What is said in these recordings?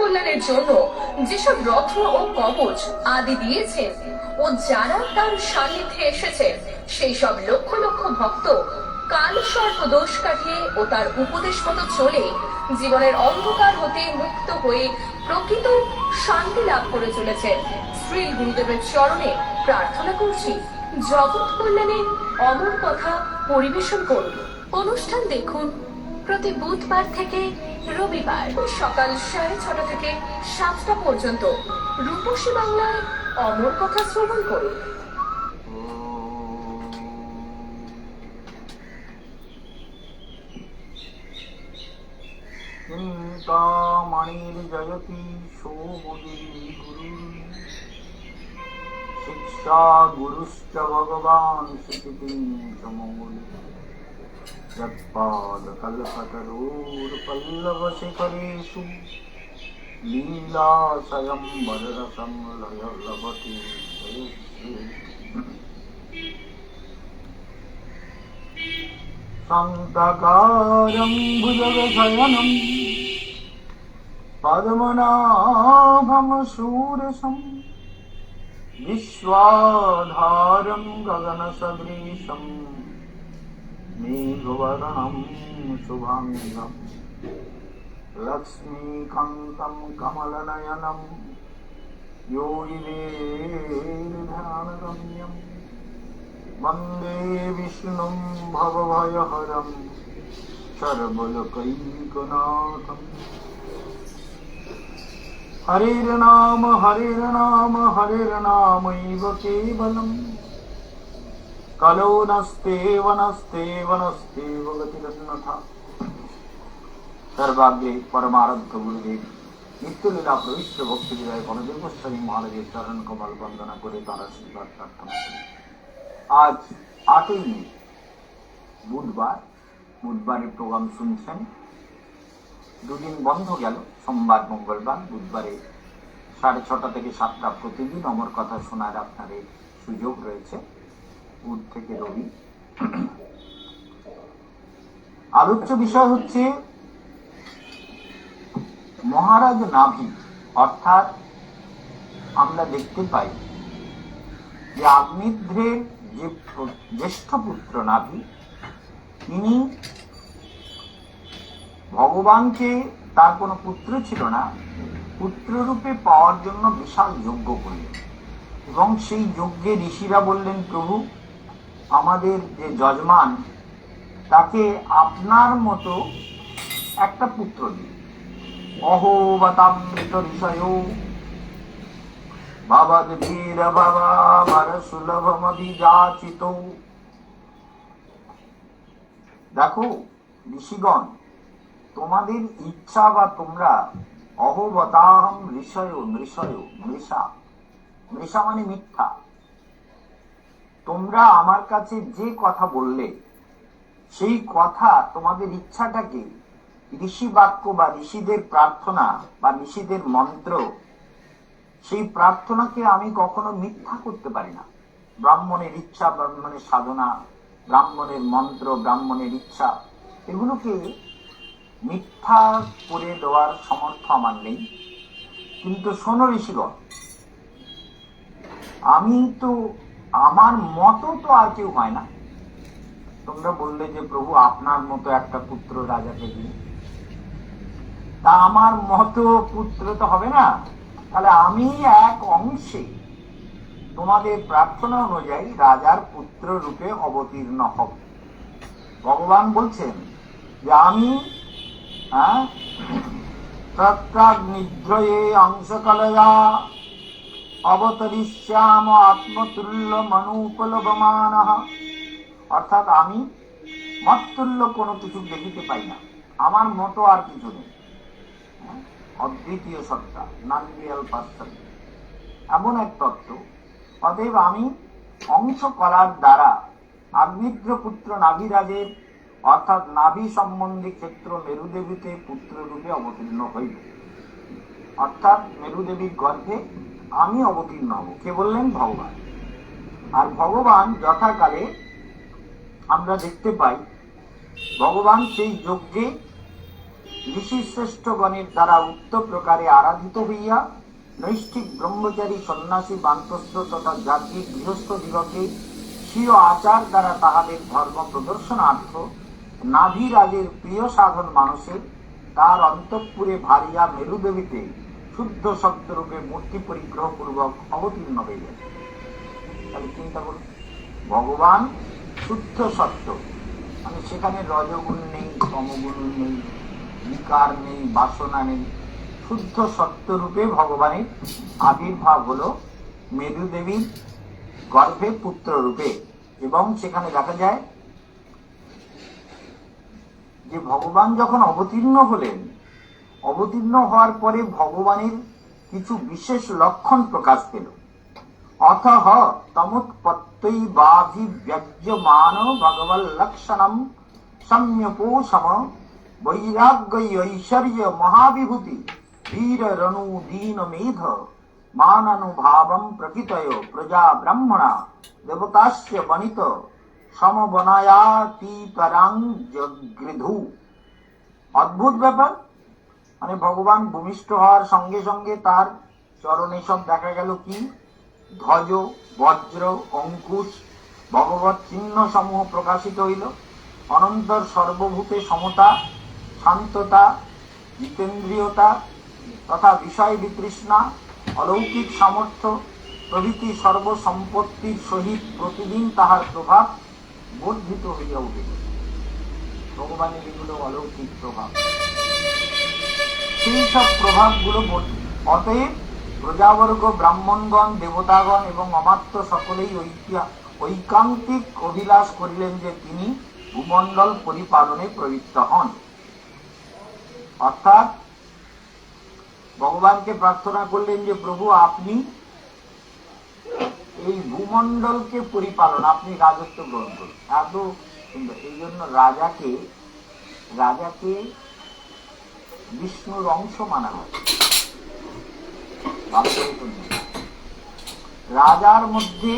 কল্যাণের জন্য যেসব রত্ন ও কবচ আদি দিয়েছেন ও যারা তার সান্নিধ্যে এসেছেন সেই সব লক্ষ লক্ষ ভক্ত কাল সর্প দোষ কাটিয়ে ও তার উপদেশ মতো চলে জীবনের অন্ধকার হতে মুক্ত হয়ে প্রকৃত শান্তি লাভ করে চলেছেন। শ্রী গুরুদেবের চরণে প্রার্থনা করছি জগৎ কল্যাণে অমর কথা পরিবেশন করুন। অনুষ্ঠান দেখুন প্রতি বুধবার থেকে রবিবার সকাল 6:30 থেকে 7টা পর্যন্ত রূপসী বাংলায় অমর কথা শ্রবণ করুন। চিন্তামণির্জয়তি সোমগিরি গুরু শিক্ষা গুরুশ্চ ভগবান শিখিতিং সমৌলি যৎপাদকল্পতরুর্পল্লবশিখরেষু লীলা স্বয়ম্বররসং লভতে শান্তকারং ভুজগশয়নং পদ্মনাভং সুরেশং विश्वाधारं गगनसदृशं मेघवर्णं शुभांगं लक्ष्मीकान्तं कमलनयनं योगिवेर्ध्यानगम्यं वन्दे विष्णुं भवभयहरं सर्वलोकैकनाथम्। हरेर्नाम हरेर्नामैव केवलम् कलो नस्तेव गतिरन्यथा। सर्वाग्रे परमाराध्य गुरुदेव नित्यलीला प्रविष्ट भक्ति विजय गणदेव गोस्वामी महाराजेर चरण कमल वंदना करे तार आशीर्वाद प्रार्थना करी। आज 8ই মে বুধবারের প্রোগ্রাম শুনছেন। দুদিন বন্ধ গেল, সোমবার মঙ্গলবার। বুধবারে 6:30 থেকে 7টা প্রতিদিন অমর কথা শোনার আপনাদের সুযোগ রয়েছে, বুধ থেকে রবি। আলোচ্য বিষয় হচ্ছে মহারাজ নাভি, অর্থাৎ আমরা দেখতে পাই যে অগ্নিধ্রের যে জ্যেষ্ঠ পুত্র নাভি, তিনি ভগবানকে, তার কোনো পুত্র ছিল না, পুত্ররূপে পাওয়ার জন্য বিশাল যজ্ঞ করলেন এবং সেই যজ্ঞে ঋষিরা বললেন, প্রভু আমাদের যে যজমান তাকে আপনার মতো একটা পুত্র দিন। অহোবতামৃত ঋষয় ভবদ বীর বাবা ভর সুলভমভিযাচিত। দেখো ঋষিগণ, তোমাদের ইচ্ছা বা তোমরা অহবতাহম ঋষয় মৃষা মানে মিথ্যা, তোমরা আমার কাছে যে কথা বললে সেই কথা, তোমাদের ইচ্ছাটাকে ঋষি বাক্য বা ঋষিদের প্রার্থনা বা ঋষিদের মন্ত্র, সেই প্রার্থনাকে আমি কখনো মিথ্যা করতে পারি না। ব্রাহ্মণের ইচ্ছা, ব্রাহ্মণের সাধনা, ব্রাহ্মণের মন্ত্র, ব্রাহ্মণের ইচ্ছা, এগুলোকে মিথ্যা করে দেওয়ার সামর্থ্য আমার নেই। কিন্তু শোনো ঋষিগণ, আমি তো, আমার মতো তো আর কেউ হয় না। তোমরা বললে যে প্রভু আপনার মতো একটা পুত্র রাজাকে দিন, তা আমার মতো পুত্র তো হবে না, তাহলে আমি এক অংশে তোমাদের প্রার্থনা অনুযায়ী রাজার পুত্র রূপে অবতীর্ণ হব। ভগবান বলছেন যে আমি তত্রাগ্নিদ্রয়ে অংশকলয়া অবতরিষ্যাম আত্মতুল্য মনুপলভমানঃ। অর্থাৎ আমি মতুল্য কোনো কিছু দেখিতে পাই না, আমার মতো আর কিছু নেই, অদ্বিতীয় সত্তা, নন রিয়াল পার্সন, এমন এক তত্ত্ব। অতএব আমি অংশ করার দ্বারা অগ্নিদ্র পুত্র নাভিরাজের, অর্থাৎ নাভি সম্বন্ধী ক্ষেত্র মেরুদেবীতে পুত্র রূপে অবতীর্ণ হইব। অর্থাৎ মেরুদেবীর গর্ভে আমি অবতীর্ণ হব। কে বললেন? ভগবান। আর ভগবান যথাকালে আমরা দেখতে পাই, ভগবান সেই যজ্ঞে ঋষি শ্রেষ্ঠগণের দ্বারা উক্ত প্রকারে আরাধিত হইয়া নৈষ্ঠিক ব্রহ্মচারী সন্ন্যাসী বান্তস্থ তথা জাতি গৃহস্থ দিগকে স্বীয় আচার দ্বারা তাহাদের ধর্ম প্রদর্শনার্থ নাভিরাজের প্রিয় সাধন মানুষের তার অন্তঃপুরে ভারিয়া মেরুদেবীতে শুদ্ধ সত্যরূপে মূর্তি পরিগ্রহ পূর্বক অবতীর্ণ হইলেন। তাহলে চিন্তা করুন, ভগবান শুদ্ধ সত্য, মানে সেখানে রজগুণ নেই, তমগুণ নেই, বিকার নেই, বাসনা নেই, শুদ্ধ সত্যরূপে ভগবানের আবির্ভাব হলো মেরুদেবীর গর্ভে পুত্র রূপে। এবং সেখানে দেখা যায় যে ভগবান যখন অবতীর্ণ হলেন, অবতীর্ণ হওয়ার পরে ভগবানের কিছু বিশেষ লক্ষণ প্রকাশ পেল। অথহ তমুৎপত্তৈবাভিব্যজ্যমান ভগবল্লক্ষণম সম্যপোষম বৈরাগ্যৈশ্বর্য মহাবিভূতি বীর রণু দীন মেধ মানানুভাবম প্রকৃতয় প্রজা ব্রাহ্মণা দেবতাস্য বনিত সমবনায়াতীতরাং জগৃধু। অদ্ভুত ব্যাপার, মানে ভগবান ভূমিষ্ঠ হওয়ার সঙ্গে সঙ্গে তার চরণে সব দেখা গেল কি ধ্বজ, বজ্র, অঙ্কুশ, ভগবত চিহ্ন সমূহ প্রকাশিত হইল। অনন্তর সর্বভূতে সমতা, শান্ততা, জিতেন্দ্রিয়তা তথা বিষয় বিতৃষ্ণা, অলৌকিক সামর্থ্য প্রভৃতি সর্বসম্পত্তির সহিত প্রতিদিন তাহার প্রভাব বর্ধিত হইয়া উঠিল। ভগবানের এগুলো অলৌকিক প্রভাব, সেই সব প্রভাবগুলো বর্ধিত। অতএব প্রজাবর্গ, ব্রাহ্মণগণ, দেবতাগণ এবং অমাত্য সকলেই ঐকান্তিক অভিলাষ করিলেন যে তিনি ভূমণ্ডল পরিপালনে প্রবৃত্ত হন। অর্থাৎ ভগবানকে প্রার্থনা করলেন যে প্রভু আপনি এই ভূমণ্ডলকে পরিপালন, আপনি রাজত্ব গ্রহণ করুন। এত সুন্দর। এই জন্য রাজাকে বিষ্ণুর অংশ মানা হয়। রাজার মধ্যে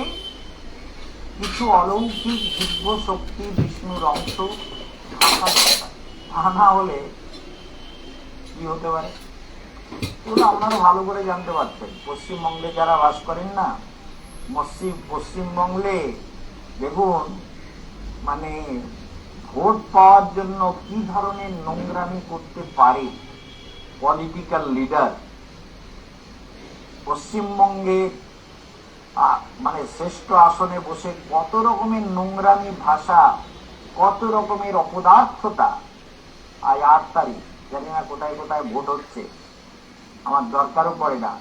কিছু অলৌকিক দিব্য শক্তি বিষ্ণুর অংশ তা না হলে কি হতে পারে ওটা আপনারা ভালো করে জানতে পারছেন। পশ্চিমবঙ্গে যারা বাস করেন না, পশ্চিমবঙ্গে দেখুন মানে ভোট পাওয়ার জন্য কি ধরনের নোংরামি করতে পারে পলিটিক্যাল লিডার। পশ্চিমবঙ্গে মানে শ্রেষ্ঠ আসনে বসে কত রকমের নোংরামি ভাষা, কত রকমের অপদার্থতা। আজ 8 তারিখ, জানি না কোথায় কোথায় ভোট হচ্ছে, আমার দরকারও পড়ে না,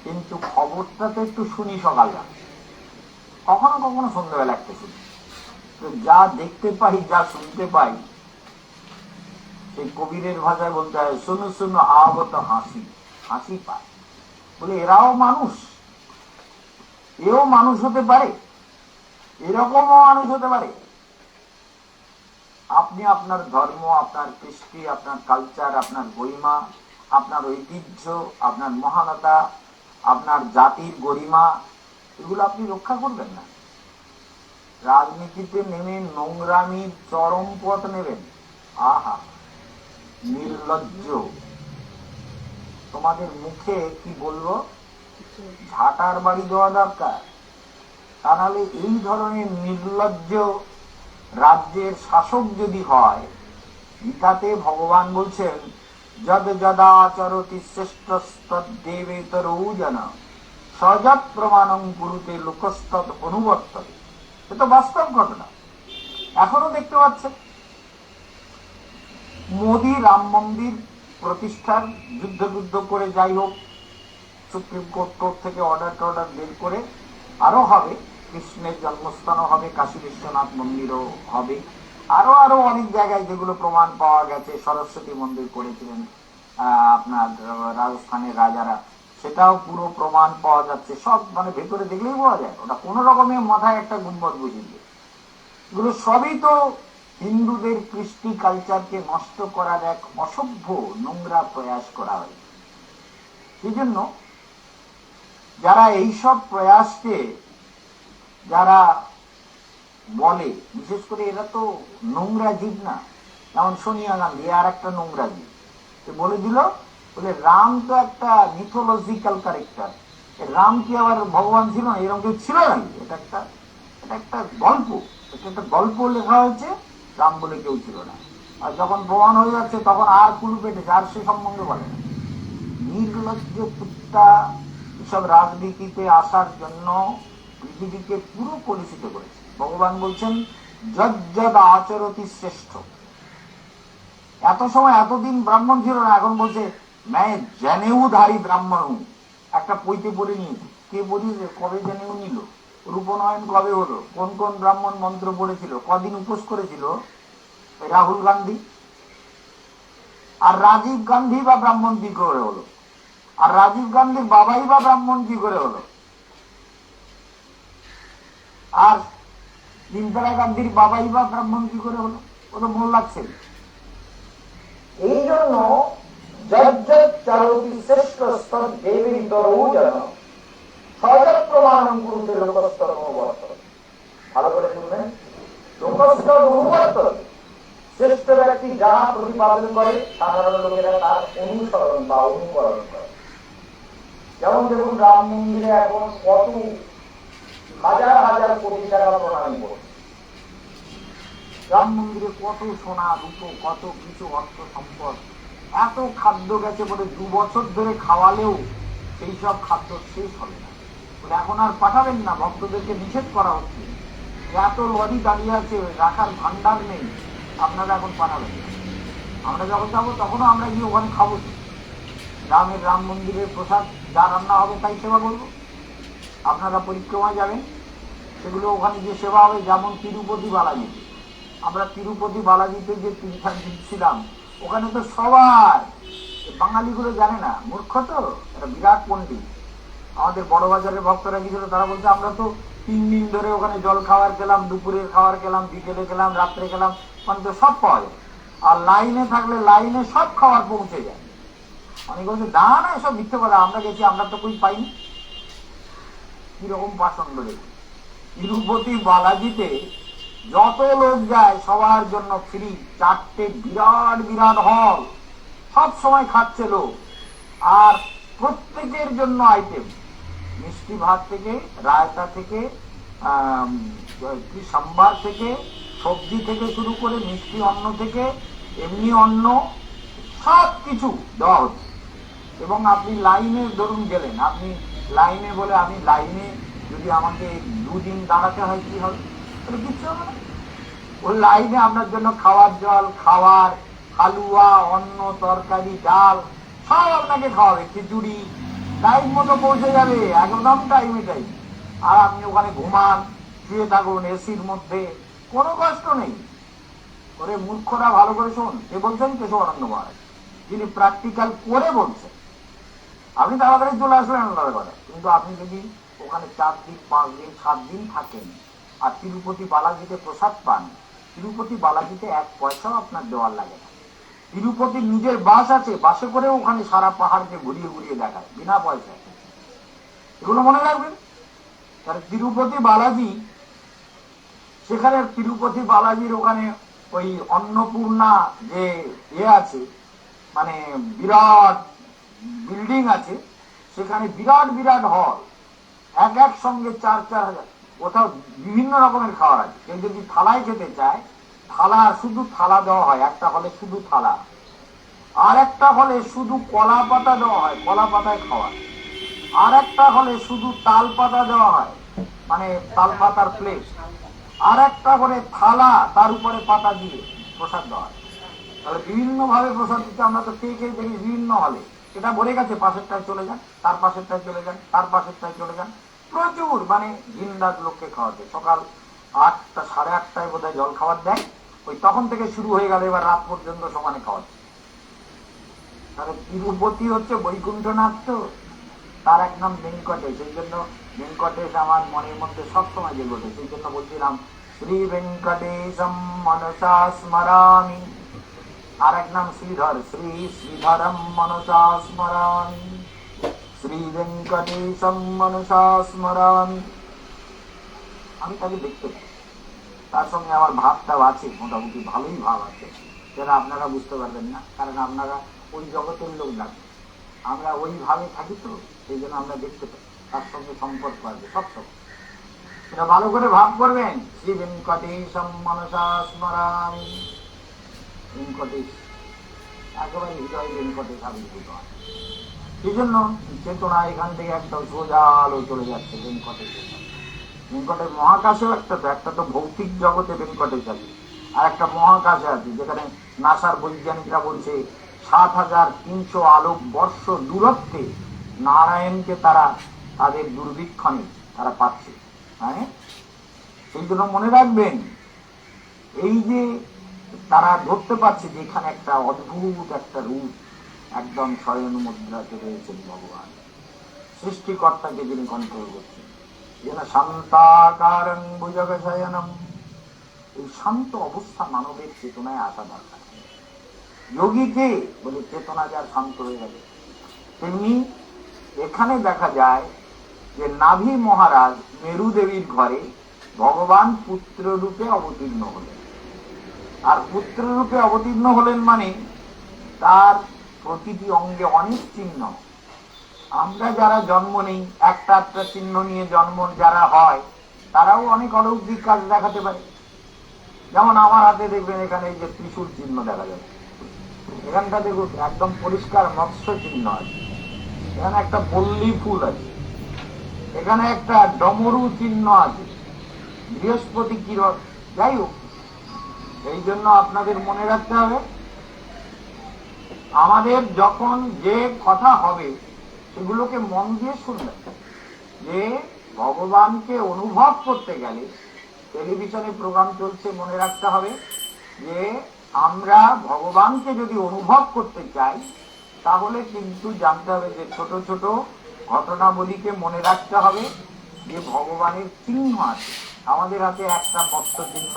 কিন্তু খবরটা তো একটু শুনি সকালটা, কখনো কখনো সন্ধ্যাবেলা একটা শুনি। তো যা দেখতে পাই, যা শুনতে পাই, সেই কবিরের ভাষায় বলতে হয় শুনো শুনো আহত হাসি, হাসি পায়। বলে এরাও মানুষ, এও মানুষ হতে পারে, এরকমও মানুষ হতে পারে। আপনি আপনার ধর্ম, আপনার কৃষ্টি, আপনার কালচার, আপনার গরিমা, আপনার ঐতিহ্য, আপনার মহানতা, আপনার জাতির গরিমা, এগুলো আপনি রক্ষা করবেন না। রাজনীতিতে নেমে নোংরামির চরম পথ নেবেন। আহা, নির্লজ্জ। তোমাদের মুখে কি বলবো, ঝাঁটার বাড়ি দেওয়া দরকার। তা নাহলে এই ধরনের নির্লজ্জ রাজ্যের শাসক যদি হয়, গীতাতে ভগবান বলছেন যদ যদাচরতি শ্রেষ্ঠস্তদ্দেবেতরৌ জন সযৎ প্রমাণং কুরুতে লোকস্তৎ অনুবর্ততে। এটা বাস্তব ঘটনা, এখনো দেখতে পাচ্ছেন। মোদী রাম মন্দির প্রতিষ্ঠার যুদ্ধ করে যাই হোক, সুপ্রিম কোর্ট থেকে অর্ডার বের করে আরো হবে, কৃষ্ণের জন্মস্থানও হবে, কাশী বিশ্বনাথ মন্দিরও হবে, আরো অনেক জায়গায় যেগুলো প্রমাণ পাওয়া গেছে। সরস্বতী মন্দির করেছিলেন আপনার রাজস্থানের রাজারা, সেটাও পুরো প্রমাণ পাওয়া যাচ্ছে। সব মানে ভেতরে দেখলেই পাওয়া যায়, ওটা কোন রকমের মাথায় একটা গুম্বদ বুঝিয়ে দিয়ে। এগুলো সবই তো হিন্দুদের কৃষ্টি কালচারকে নষ্ট করার এক অসভ্য নোংরা প্রয়াস করা হয়। সেই জন্য যারা এইসব প্রয়াসকে যারা বলে, বিশেষ করে এরা তো নোংরা জীব না, যেমন সোনিয়া গান্ধী আর একটা নোংরা জীব। সে বলে দিল, বলে রাম তো একটা মিথোলজিক্যাল ক্যারেক্টার, রাম কি আবার ভগবান ছিল না? এরকম কেউ ছিল নাকি? এটা একটা গল্প, এটা একটা গল্প লেখা হয়েছে, রাম বলে কেউ ছিল না। আর যখন প্রমাণ হয়ে যাচ্ছে তখন আর কুলু পেটেছে, আর সে সম্বন্ধে বলে না। নির্লজ্জ কুত্তা এসব রাজনীতিতে আসার জন্য পৃথিবীকে পুরো কলুষিত করেছে। ভগবান বলছেন যজ্জদ আচরতি শ্রেষ্ঠ। এত সময় এতদিন ব্রাহ্মণ ছিল না, এখন বলছে मैं জনেউধারী ব্রাহ্মণ হুঁ। একটা পইতে পড়ে নিয়েছে, কে বলি কবে জেনেও নিল, রূপনয়ন কবে হলো, কোন কোন ব্রাহ্মণ মন্ত্র পড়েছিল, কদিন উপোস করেছিল রাহুল গান্ধী। আর রাজীব গান্ধী বা ব্রাহ্মণ কি করে হলো? আর রাজীব গান্ধীর বাবাই বা ব্রাহ্মণ কি করে হলো? আর ইন্দিরা গান্ধীর বাবাই বা ব্রাহ্মণ কি করে হলো? ও তো মন লাগছে। এই জন্য যজ্জরতি শ্রেষ্ঠ স্তর দেবী দরৌজন সহজ প্রমাণম কুরুতে লোকস্তর অনুবর্তন। ভালো করে শুনবেন, লোকস্তর অনুবর্তন। শ্রেষ্ঠ ব্যক্তি যাহা প্রতিপাদন করে সাধারণ লোকেরা তার অনুসরণ বা অনুকরণ করে। যেমন দেখুন, রাম মন্দিরে এখন কত হাজার হাজার কোটি টাকা প্রণামী করছে। রাম মন্দিরে কত সোনা রূপো, কত কিছু অর্থ সম্পদ, এত খাদ্য গেছে বলে 2 বছর ধরে খাওয়ালেও সেই সব খাদ্য শেষ হবে না। বলে এখন আর পাঠাবেন না, ভক্তদেরকে নিষেধ করা হচ্ছে, এত লরি দাঁড়িয়ে আছে, রাখার ভান্ডার নেই, আপনারা এখন পাঠাবেন না। আমরা যখন যাবো তখনও আমরা গিয়ে ওখানে খাবো, রাম মন্দিরের প্রসাদ যা রান্না হবে তাই সেবা করবো। আপনারা পরিক্রমায় যাবেন, সেগুলো ওখানে গিয়ে সেবা হবে। যেমন তিরুপতি বালাজিতে, আমরা তিরুপতি বালাজিতে যে তীর্থান দিচ্ছিলাম, ওখানে তো সবার, বাঙালিগুলো জানে না, মূর্খ তো, এটা বিরাট পণ্ডিত। আমাদের বড় বাজারের ভক্তরা গিয়েছিল, তারা বলছে আমরা তো 3 দিন ধরে ওখানে জল খাবার খেলাম, দুপুরের খাবার খেলাম, বিকেলে খেলাম, রাত্রে খেলাম, মানে তো সব পাওয়া যায়। আর লাইনে থাকলে লাইনে সব খাবার পৌঁছে যায়। অনেক বলছে না না, এসব মিথ্যে কথা, আমরা গেছি, আমরা তো কই পাইনি। কিরকম পাষণ্ড দেখি। তিরুপতি বালাজিতে যত লোক যায় সবার জন্য ফ্রি, 4টে বিরাট বিরাট হল, সব সময় খাচ্ছে লোক। আর প্রত্যেকের জন্য আইটেম, মিষ্টি ভাত থেকে, রায়তা থেকে, সাম্বার থেকে, সবজি থেকে শুরু করে মিষ্টি অন্ন থেকে এমনি অন্ন, সব কিছু দেওয়া হচ্ছে। এবং আপনি লাইনে ধরুন গেলেন, আপনি লাইনে বলে আমি লাইনে যদি আমাকে 2 দিন দাঁড়াতে হয়, কি হবে? কিচ্ছু হবে না। ওই লাইনে আপনার জন্য খাওয়ার জল, খাওয়ার, হালুয়া, অন্ন, তরকারি, ডাল সব আপনাকে খাওয়াবে, খিচুড়ি টাইম মতো পৌঁছে যাবে, একদম টাইমে টাইম। আর আপনি ওখানে ঘুমান, শুয়ে থাকুন এসির মধ্যে, কোনো কষ্ট নেই। ওরে মূর্খরা, ভালো করে শোন, কে বলছেন? কেশবানন্দ মহারাজ, যিনি প্র্যাকটিক্যাল করে বলছেন। আপনি তাড়াতাড়ি চলে আসলেন আলাদা কথা, কিন্তু আপনি যদি ওখানে 4 দিন, 5 দিন, 7 দিন থাকেন আর তিরুপতি বালাজিতে প্রসাদ পান, তিরুপতি বালাজিতে 1 পয়সাও আপনার দেওয়ার লাগে না। তিরুপতির নিজের বাস আছে, বাসে করে ওখানে সারা পাহাড়কে ঘুরিয়ে ঘুরিয়ে দেখায় বিনা পয়সায়। এগুলো মনে রাখবেন। তাহলে তিরুপতি বালাজি, সেখানে তিরুপতি বালাজির ওখানে ওই অন্নপূর্ণা যে আছে, মানে বিরাট বিল্ডিং আছে, সেখানে বিরাট বিরাট হল, এক সঙ্গে 4-4 হাজার। কোথাও বিভিন্ন রকমের খাবার আছে। কেউ যদি থালায় খেতে চায়, থালা, শুধু থালা দেওয়া হয়, একটা হলে শুধু থালা, আর একটা হলে শুধু কলা পাতা দেওয়া হয়, কলা পাতায় খাওয়া, আর একটা হলে শুধু তাল পাতা দেওয়া হয়, মানে তাল পাতার প্লেট, আর একটা হলে থালা, তার উপরে পাতা দিয়ে প্রসাদ দেওয়া হয়। তাহলে বিভিন্ন ভাবে প্রসাদ দিতে আমরা তো খেয়ে খেয়ে দেখি বিভিন্ন হলে, এটা ভরে গেছে, পাশেরটায় চলে যান, তার পাশেরটায় চলে যান, তার পাশেরটায় চলে যান, প্রচুর, মানে দিন রাত লোককে খাওয়াতে। সকাল 8টা, 8:30টায় বোধহয় জল খাবার দেয়, ওই তখন থেকে শুরু হয়ে গেল, এবার রাত পর্যন্ত সমানে খাওয়াচ্ছে। তাহলে তিরুপতি হচ্ছে বৈকুণ্ঠনাথ, তো তার এক নাম ভেঙ্কটেশ। সেই জন্য ভেঙ্কটেশ আমার মনের মধ্যে সবসময় জেগে, সেই জন্য বলছিলাম শ্রী ভেঙ্কটেশম মনসা স্মরামি। আর এক নাম শ্রীধর, শ্রী শ্রীধরম মনসা স্মরামি, শ্রী ভেঙ্কটেশম মনসা স্মরামি। আমি তাকে দেখতে পাই, তার সঙ্গে আমার ভাবটাও আছে, মোটামুটি ভালোই ভাব আছে, যেটা আপনারা বুঝতে পারবেন না, কারণ আপনারা ওই জগতের লোক না, আমরা ওইভাবে থাকি, তো সেই জন্য আমরা দেখতে পাই, তার সঙ্গে সম্পর্ক আছে সবসময়। এটা ভালো করে ভাব করবেন। শ্রী ভেঙ্কটেশম মনসা স্মরামি। ভেঙ্কটেশ একেবারে হৃদয় ভেঙ্কটেশ আবির্ভূত হয়। সেই জন্য চেতনা এখান থেকে একটা সোজা আলো চলে যাচ্ছে ভেঙ্কটেশের। ভেঙ্কটেশ মহাকাশেও একটা তো ভৌতিক জগতে ভেঙ্কটেশ আছে, আর একটা মহাকাশে আছে যেখানে নাসার বৈজ্ঞানিকরা বলছে ৭৩০০ আলোক বর্ষ দূরত্বে নারায়ণকে তারা তাদের দূরবীক্ষণে তারা পাচ্ছে। হ্যাঁ, সেই জন্য মনে রাখবেন, এই যে তারা ধরতে পারছে যে এখানে একটা অদ্ভুত একটা রূপ একদম শয়ন মুদ্রাতে রয়েছেন ভগবান, সৃষ্টিকর্তাকে যিনি কন্ট্রোল করছেন। যেন শান্তাকারং ভুজগ শয়নম। এই শান্ত অবস্থা মানবের চেতনায় আসা দরকার। যোগীকে বলে চেতনা যার শান্ত হয়ে গেছে। তেমনি এখানে দেখা যায় যে নাভি মহারাজ মেরু দেবীর ঘরে ভগবান পুত্র রূপে অবতীর্ণ হলেন। আর পুত্র রূপে অবতীর্ণ হলেন মানে তার প্রতিটি অঙ্গে অনেক চিহ্ন। আমরা যারা জন্ম নেই, একটা একটা চিহ্ন নিয়ে জন্ম যারা হয়, তারাও অনেক অলৌকিক কাজ দেখাতে পারে। যেমন আমার হাতে দেখবেন এখানে এই যে ত্রিশূল চিহ্ন দেখা যায়, এখানটা দেখুন একদম পরিষ্কার মৎস্য চিহ্ন আছে, এখানে একটা পল্লী ফুল আছে, এখানে একটা ডমরু চিহ্ন আছে, বৃহস্পতি কিরণ। যাই হোক, এই জন্য আপনাদের মনে রাখতে হবে, আমাদের যখন যে কথা হবে সেগুলোকে মন দিয়ে শুনবেন। যে ভগবানকে অনুভব করতে গেলে টেলিভিশনে প্রোগ্রাম চলছে, মনে রাখতে হবে যে আমরা ভগবানকে যদি অনুভব করতে চাই তাহলে কিন্তু জানতে হবে যে ছোট ছোট ঘটনাবলীকে মনে রাখতে হবে যে ভগবানের চিহ্ন আছে। আমাদের হাতে একটা মৎস্য চিহ্ন,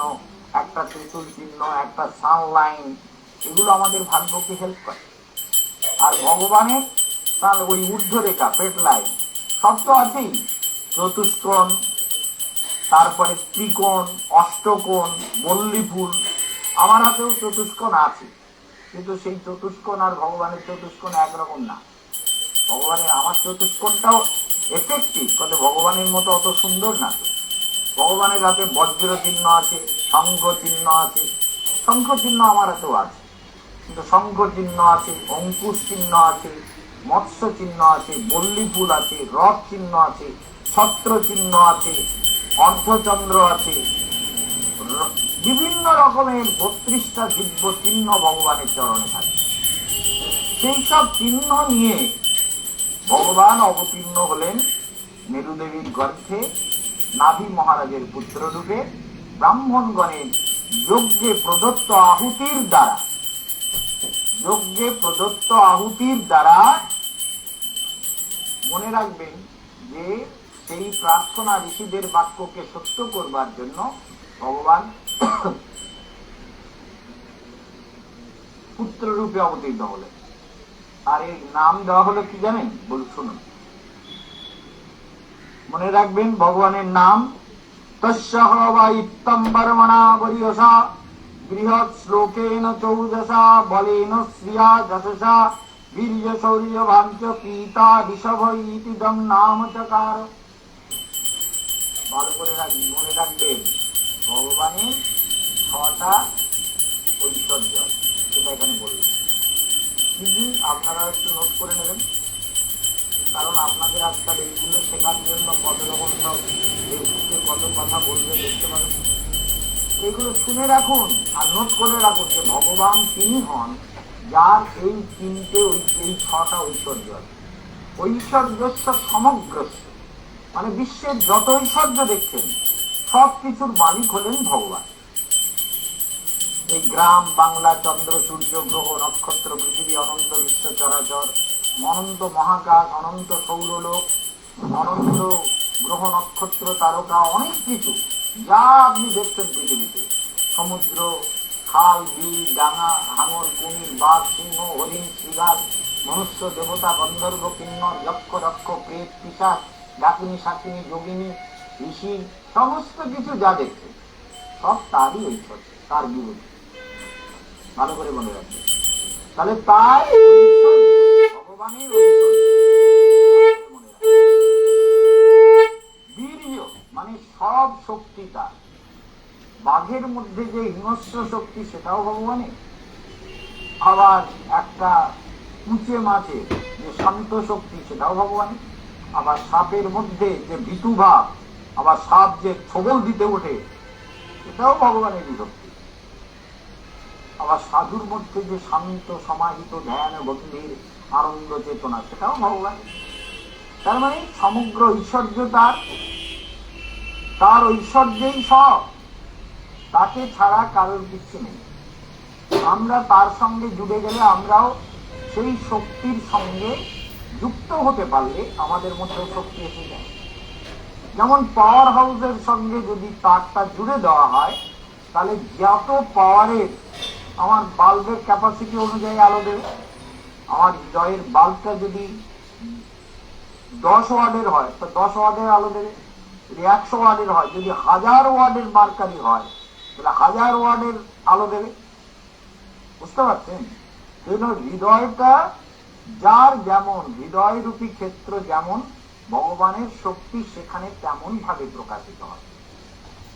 একটা ত্রিশূল চিহ্ন, একটা সানলাইন, এগুলো আমাদের ভাগ্যকে হেল্প করে। আর ভগবানের তার ওই ঊর্ধ্বরেখা পেট লাইন সব তো আছেই, চতুষ্কোণ, তারপরে ত্রিকোণ, অষ্টকোণ, বল্লী ফুল। আমার হাতেও চতুষ্কোণ আছে, কিন্তু সেই চতুষ্কোণ আর ভগবানের চতুষ্কোণ একরকম না। ভগবানের আমার চতুষ্কোণটাও এফেক্টিভ, কিন্তু ভগবানের মতো অত সুন্দর না। ভগবানের হাতে বজ্র চিহ্ন আছে, শঙ্খ চিহ্ন আছে, শঙ্খ চিহ্ন আমার হাতেও আছে, কিন্তু শঙ্খ চিহ্ন আছে, অঙ্কুশ চিহ্ন আছে, মৎস্য চিহ্ন আছে, বল্লী ফুল আছে, রথ চিহ্ন আছে, ছত্র চিহ্ন আছে, অর্ধচন্দ্র আছে, বিভিন্ন রকমের ৩২টা দিব্য চিহ্ন ভগবানের চরণে থাকে। সেই সব চিহ্ন নিয়ে ভগবান অবতীর্ণ হলেন মেরুদেবীর গর্ভে নাভি মহারাজের পুত্র রূপে, ব্রাহ্মণগণের যজ্ঞে প্রদত্ত আহুতির দ্বারা। যজ্ঞে প্রদত্ত আহুতির দ্বারা মনে রাখবেন যে সেই প্রার্থনা ঋষিদের বাক্যকে সত্য করবার জন্য ভগবান পুত্র রূপে অবতীর্ণ হলেন। আর এর নাম দেওয়া হলো কি জানেন? বল শুনুন, মনে রাখবেন ভগবানের নাম তস্যঃ বা ইত্তম বর্মণা বরিয়সা বৃহৎ শ্লোকেন চৌদশা বলেন শ্রিয়া যশসা বীর্য শৌর্য ভাঞ্চ পিতা ঋষভ ইতিদম নাম চকার। ভালো করে মনে রাখবেন ভগবানের ৬টা ঐশ্বর্য, সেটা এখানে বলবেন। কিন্তু আপনারা একটু নোট করে নেবেন, কারণ আপনাদের আজকাল এইগুলো শেখার জন্য কত রকম সব কত কথা বলবে দেখতে পাবেন। এইগুলো শুনে রাখুন আর নোট করে রাখুন যে ভগবান তিনি হন যার এই তিনটে এই ৬টা ঐশ্বর্য আছে। ঐশ্বর্যস্য সমগ্রস্য, মানে বিশ্বের যত ঐশ্বর্য দেখছেন সব কিছুর মালিক হলেন ভগবান। এই গ্রাম, বাংলা, চন্দ্র, সূর্য, গ্রহ, নক্ষত্র, পৃথিবী, অনন্ত বিশ্ব চরাচর, অনন্ত মহাকাশ, অনন্ত সৌরলোক, অনন্ত গ্রহ, নক্ষত্র, তারকা, অনেক কিছু যা আপনি দেখছেন পৃথিবীতে, সমুদ্র, খাল, বিল, ডাঙা, হাঙর, কুমির, বাঘ, সিংহ, হরিণ, শ্রীগাল, মনুষ্য, দেবতা, গন্ধর্ব, কিন্নর, যক্ষ, রক্ষ, প্রেত, পিশাচ, ডাকিনী, শাকিনী, যোগিনী, ঋষি, সমস্ত কিছু যা দেখছেন সব তারই ঐশ্বর্য, তার বিরুদ্ধে। ভালো করে মনে রাখবেন। তাহলে তার ঐশ্বর্য, ভগবানের ঐশ্বর্য মনে রাখবে। বীর্য মানে সব শক্তি তার। বাঘের মধ্যে যে হিংস্র শক্তি সেটাও ভগবানের, আবার একটা কুচে মাছের যে শান্ত শক্তি সেটাও ভগবানের, আবার সাপের মধ্যে যে ভীতু ভাব, আবার সাপ যে ছবল দিতে ওঠে সেটাও ভগবানেরই শক্তি, আবার সাধুর মধ্যে যে শান্ত সমাহিত ধ্যান গম্ভীর আনন্দ চেতনা সেটাও ভগবান। তার মানে সমগ্র ঐশ্বর্য তার ঐশ্বর্যেই সব, তাকে ছাড়া কারোর কিছু নেই। আমরা তার সঙ্গে জুড়ে গেলে, আমরাও সেই শক্তির সঙ্গে যুক্ত হতে পারলে আমাদের মধ্যে শক্তি এসে যায়। যেমন পাওয়ার হাউসের সঙ্গে যদি তারটা জুড়ে দেওয়া হয়, তাহলে যত পাওয়ারের, আমার বাল্বের ক্যাপাসিটি অনুযায়ী আলো দেবে। আমার হৃদয়ের বাল্বটা যদি 10 ওয়াটের হয় তো 10 ওয়াটের আলো দেবে, যদি 100 ওয়াটের হয়, যদি 1000 ওয়াটের মার্কারি হয় তাহলে 1000 ওয়াটের আলো দেবে। বুঝতে পারছেন? হৃদয়টা যার যেমন, হৃদয় রূপী ক্ষেত্র যেমন, ভগবানের শক্তি সেখানে তেমন ভাবে প্রকাশিত হয়।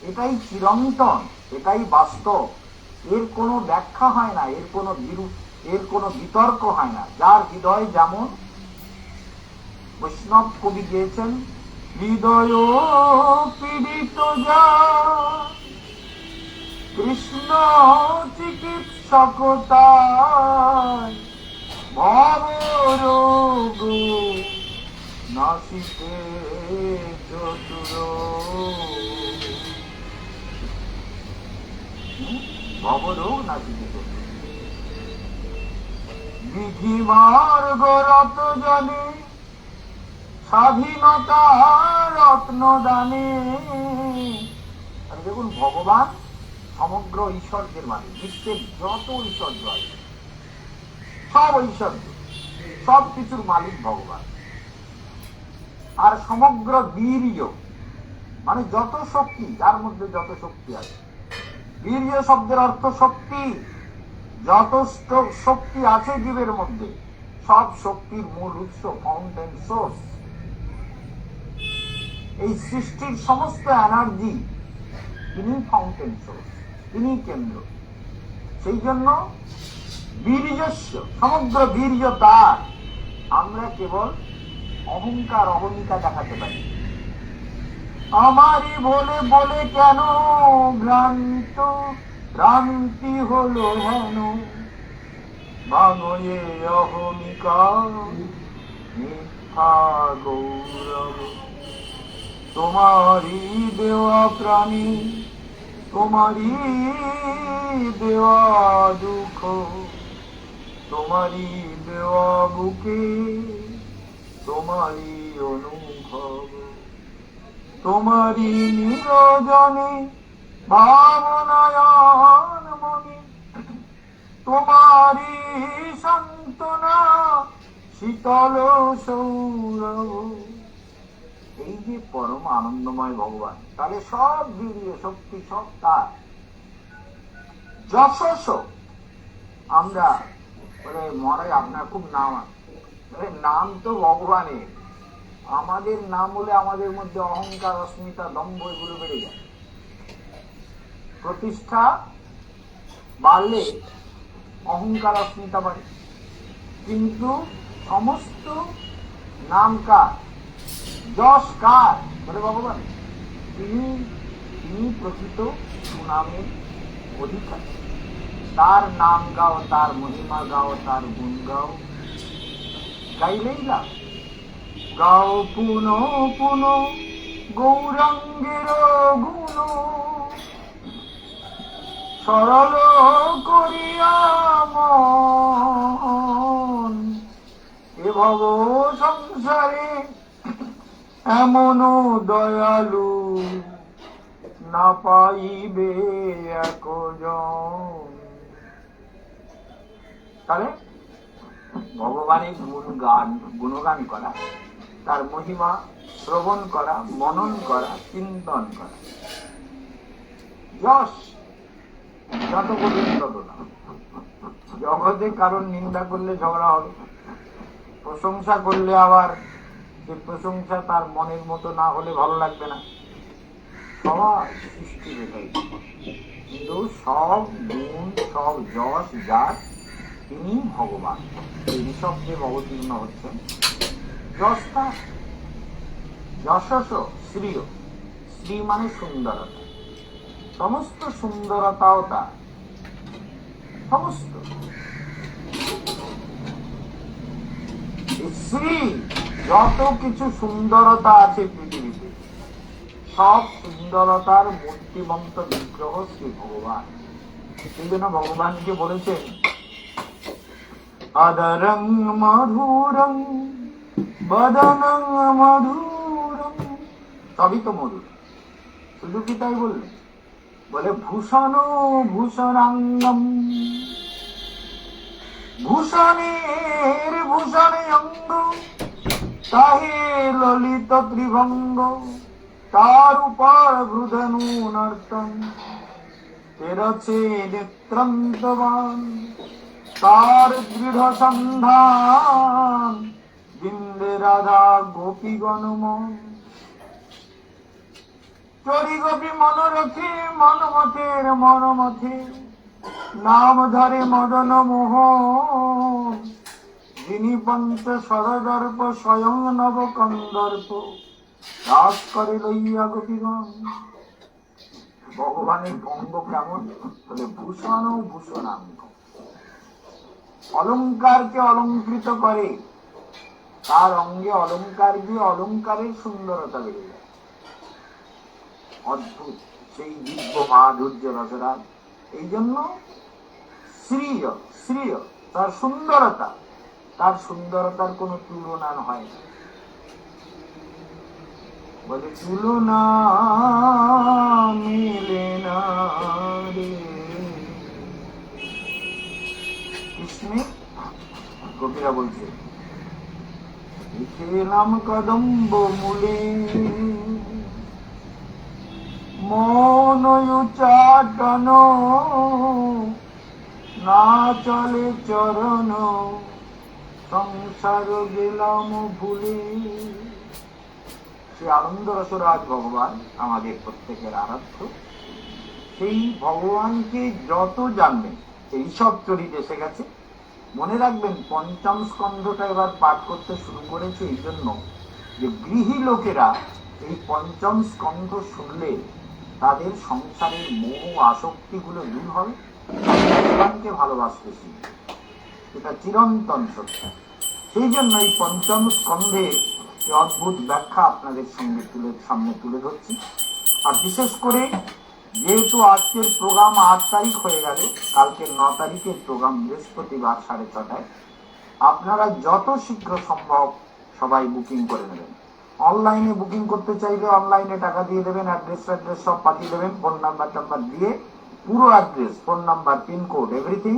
এটাই চিরন্তন, এটাই বাস্তব, এর কোনো ব্যাখ্যা হয় না, এর কোনো বিতর্ক হয় না। যার হৃদয় যেমন, বৈষ্ণব কবি গিয়েছেন, হৃদয় পীড়িত যা কৃষ্ণ চিকিৎসকতায় ভবরোগ নাসিতে চতুর, ভবরোগ নাসিতে চতুর, বিধি মার্গ রত জানে স্বাধীনতা রত্ন দানে। দেখুন, ভগবান সমগ্র ঐশ্বর্যের মালিক, বিশ্বের যত ঐশ্বর্য আছে সব ঐশ্বর্য, সব কিছুর মালিক ভগবান। আর সমগ্র বীর্য মানে যত শক্তি, যার মধ্যে যত শক্তি আছে, বীর্য শব্দের অর্থ শক্তি। যত শক্তি আছে জীবের মধ্যে, সব শক্তির মূল উৎস, ফাউন্টেন সোর্স, এই সৃষ্টির সমস্ত এনার্জি তিনি ফাউন্টেন সোর্স, তিনি কেন্দ্র। সেই জন্য বীর্যস্য, সমগ্র বীর্য তার। আমরা কেবল অহংকার অহমিকা দেখাতে পারি। আমারই বলে বলে কেন ভ্রান্তি হলো হেন, ভাঙয়ে অহমিকা মিথ্যা গৌরব। তোমারই দেওয়া প্রাণী, তোমারই দেওয়া দুঃখ, তোমারই দেওয়া বুকে তোমারই অনুভব, তোমারই নিরজনে ভাবনায়ন মনে, তোমারই সান্ত্বনা শীতল সৌরভ। এই যে পরম আনন্দময় ভগবান, তাহলে সব বীর্য শক্তি সব তার। যশস্ব, আমরা মহারাজ আপনার খুব নাম আছে, নাম তো ভগবানের, আমাদের নাম হলে আমাদের মধ্যে অহংকার অস্মিতা দম্ভ এগুলো বেড়ে যায়। প্রতিষ্ঠা বাড়লে অহংকার অস্মিতা বাড়ে, কিন্তু সমস্ত নাম কার, যশ কার বলে ভগবান। তিনি প্রকৃত সুনামের অধিকারী। তার নাম গাও, তার মহিমা গাও, তার গুণ গাও, গাইলেই লাভ। গাও পুন পুন গৌরাঙ্গের গুণ, সরল করিয়া মন এ ভব সংসারে এমন দয়ালু না পাইবে একজন। তাহলে ভগবানের গুণগান করা, তার মহিমা শ্রবণ করা, মনন করা, চিন্তন করা, যশ যত বলবেন তত না। জগতে কারণ নিন্দা করলে ঝগড়া হবে, প্রশংসা করলে আবার যে প্রশংসা তার মনের মতো না হলে ভালো লাগবে না। সবার সৃষ্টি এটাই, কিন্তু সব গুণ সব যশ যার, তিনি ভগবান। এই ঋষভ যে অবতীর্ণ হচ্ছেন, যশটা যশস শ্রীয়, শ্রী মানে সুন্দরতা, সমস্ত সুন্দরতাও তার, সমস্ত শ্রী যত কিছু সুন্দরতা আছে পৃথিবীতে, সব সুন্দরতার মূর্তিমন্ত বিগ্রহ শ্রী ভগবান। সেই জন্য ভগবানকে বলেছেন আদরং মধুরং বদনং মধুরং, সবই তো মধুর। শুধু কি তাই বললেন? বলে ভূষণ ভূষণাঙ্গম, ভূষণের ভূষণে অঙ্গ, তাহে ললিত ত্রিভঙ্গ, তার উপর ভ্রুধনু নর্তন, তেরছে নেত্রন্তবান, তার দৃঢ় সন্ধান, বিন্দে রাধা গোপীগণ মন। চরি গোপী মনোরথে মনমথের মনমথে, নাম ধরে মদন মোহন, যিনি পঞ্চ সরদর্প স্বয়ং নব কন্দর্প, রাস করে লইয়া গোপীগণ। ভগবানের অঙ্গ কেমন? বলে ভূষণ ও ভূষণাঙ্গ, অলঙ্কারকে অলঙ্কৃত করে, তার অঙ্গে অলঙ্কার দিয়ে অলঙ্কারের সুন্দরতা বেড়ে যায়। অদ্ভুত সেই দিব্য মাধুর্য রসরাজ। এই জন্য শ্রীয় শ্রীয়, তার সুন্দরতা, তার সুন্দরতার কোনো তুলনা হয় না। বলে তুলনা মিলে না রে কৃষ্ণে। গোপীরা বলছে খেলাম কদম্ব মূলে, মন চাটন না চলে চরণ, সংসার গেলাম ভুলে। সে আনন্দ রসরাজ ভগবান আমাদের প্রত্যেকের আরাধ্য। সেই ভগবানকে যত জানবেন, এই সব চরিত এসে গেছে। মনে রাখবেন, পঞ্চম স্কন্ধটা এবার পাঠ করতে শুরু করেছে এই জন্য যে গৃহী লোকেরা এই পঞ্চম স্কন্ধ শুনলে তাদের সংসারের মোহ আসক্তিগুলো দূর হবে, ভগবানকে ভালোবাসতে শিখবে। এটা চিরন্তন সত্য। সেই জন্য এই পঞ্চম স্কন্ধের অদ্ভুত ব্যাখ্যা আপনাদের সামনে তুলে ধরছি। আর বিশেষ করে যেহেতু আজকের প্রোগ্রাম 8 তারিখ হয়ে গেল, কালকে 9 তারিখের প্রোগ্রাম বৃহস্পতিবার 6:30টায়, আপনারা যত শীঘ্র সম্ভব সবাই বুকিং করে নেবেন। অনলাইনে বুকিং করতে চাইলে অনলাইনে টাকা দিয়ে দেবেন, অ্যাড্রেস সব পাঠিয়ে দেবেন, ফোন নাম্বার দিয়ে, পুরো address, phone number, pincode, everything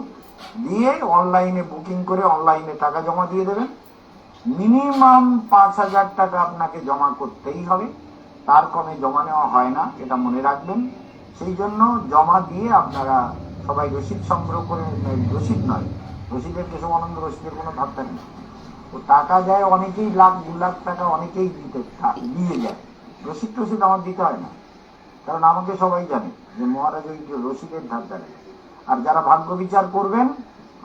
দিয়ে অনলাইনে বুকিং করে অনলাইনে টাকা জমা দিয়ে দেবেন। মিনিমাম 5,000 টাকা আপনাকে জমা করতেই হবে, তার কমে জমা নেওয়া হয় না, এটা মনে রাখবেন। সেই জন্য জমা দিয়ে আপনারা সবাই রসিদ সংগ্রহ করে, রসিদ নয়, রসিদের কেশবানন্দ রসিদের কোনো ধাক্কা নেই। ও টাকা দেয় অনেকেই, 1,00,000 2 লাখ টাকা অনেকেই দিয়ে যায়, রসিদ আমার দিতে হয় না, কারণ আমাকে সবাই জানে যে মহারাজ ওই রসিদের ধাক্কা নেই। আর যারা ভাগ্য বিচার করবেন,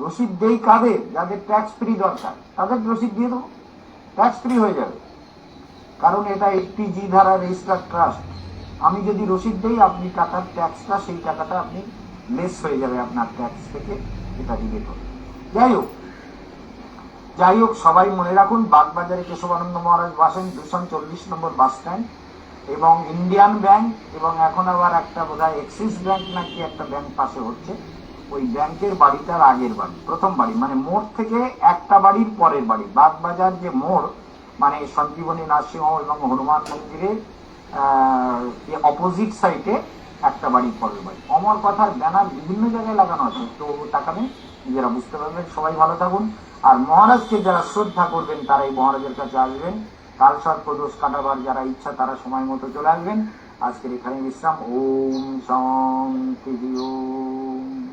রসিদ দেই কাদের? যাদের ট্যাক্স ফ্রি দরকার, তাদের রসিদ দিয়ে দেবো, ট্যাক্স ফ্রি হয়ে যাবে। কারণ এটা একটি জি ধারা রেজিস্টার্ড ট্রাস্ট। আমি যদি রসিদ দেই, আপনি টাকার ট্যাক্সটা, সেই টাকাটা আপনি লেস হয়ে যাবে আপনার ট্যাক্স থেকে, এটা রিলেট হবে। যাই হোক, সবাই মনে রাখুন, বাগবাজারে কেশবানন্দ মহারাজ বাসেন, 240 নম্বর বাস স্ট্যান্ড, এবং ইন্ডিয়ান ব্যাংক, এবং এখন আবার একটা বোধহয় এক্সিস ব্যাংক নাকি একটা ব্যাংক পাশে হচ্ছে, ওই ব্যাংকের বাড়িটার আগের বাড়ি, প্রথম বাড়ি, মানে মোড় থেকে একটা বাড়ির পরের বাড়ি। বাগবাজার যে মোড়, মানে সঞ্জীবনী নার্সিংহোম এবং হনুমান মন্দিরের অপোজিট সাইডে একটা বাড়ির পরের বাড়ি। অমর কথার ব্যানার বিভিন্ন জায়গায় লাগানো আছে, তো তাকাবেন, নিজেরা বুঝতে পারবেন। সবাই ভালো থাকুন। আর মহারাজকে যারা শ্রদ্ধা করবেন তারা এই মহারাজের কাছে আসবেন। কালসর্প দোষ কাটাবার যারা ইচ্ছা তারা সময় মতো চলে আসবেন। আজকের এখানে বিশ্রাম। ওম শান্তি। ওম।